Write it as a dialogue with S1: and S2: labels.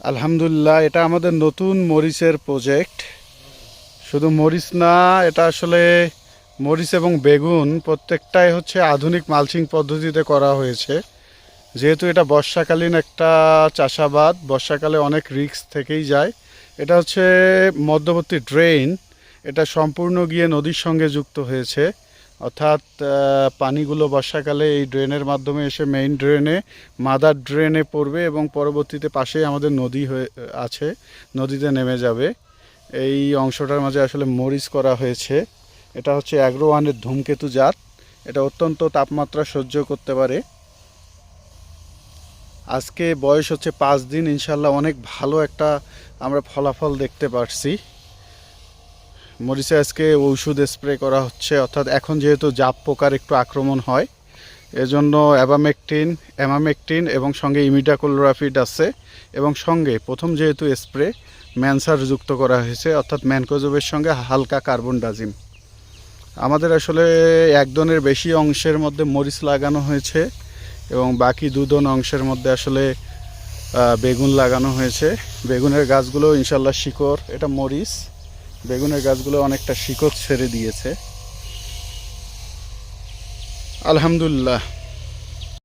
S1: আলহামদুলিল্লাহ, এটা আমাদের নতুন মরিচের প্রজেক্ট। শুধু মরিচ না, এটা আসলে মরিচ এবং বেগুন প্রত্যেকটাই হচ্ছে আধুনিক মালচিং পদ্ধতিতে করা হয়েছে। যেহেতু এটা বর্ষাকালীন একটা চাষাবাদ, বর্ষাকালে অনেক রিস্ক থেকেই যায়। এটা হচ্ছে মধ্যবর্তী ড্রেন, এটা সম্পূর্ণ গিয়ে নদীর সঙ্গে যুক্ত হয়েছে। অর্থাৎ পানিগুলো বর্ষাকালে এই ড্রেনের মাধ্যমে এসে মেইন ড্রেনে, মাদার ড্রেনে পড়বে এবং পরবর্তীতে পাশেই আমাদের নদী হয়ে আছে, নদীতে নেমে যাবে। এই অংশটার মাঝে আসলে মরিচ করা হয়েছে। এটা হচ্ছে অ্যাগ্রো ওয়ানের ধূমকেতু জাত। এটা অত্যন্ত তাপমাত্রা সহ্য করতে পারে। আজকে বয়স হচ্ছে 5 দিন। ইনশাল্লাহ অনেক ভালো একটা আমরা ফলাফল দেখতে পারছি। মরিচে আজকে ঔষধ স্প্রে করা হচ্ছে, অর্থাৎ এখন যেহেতু জাপ পোকার একটু আক্রমণ হয়, এজন্য অ্যামামেকটিন এবং সঙ্গে ইমিডাক্লোপিড আছে, এবং সঙ্গে প্রথম যেহেতু স্প্রে ম্যানসার যুক্ত করা হয়েছে, অর্থাৎ ম্যানকোজবের সঙ্গে হালকা কার্বন ডাজিম। আমাদের আসলে 1 টনের বেশি অংশের মধ্যে মরিচ লাগানো হয়েছে এবং বাকি 2 টন অংশের মধ্যে আসলে বেগুন লাগানো হয়েছে। বেগুনের গাছগুলো ইনশাল্লাহ শিকড়, এটা মরিচ, বেগুনের গাছগুলো অনেকটা শিকড় ছেড়ে দিয়েছে। আলহামদুলিল্লাহ।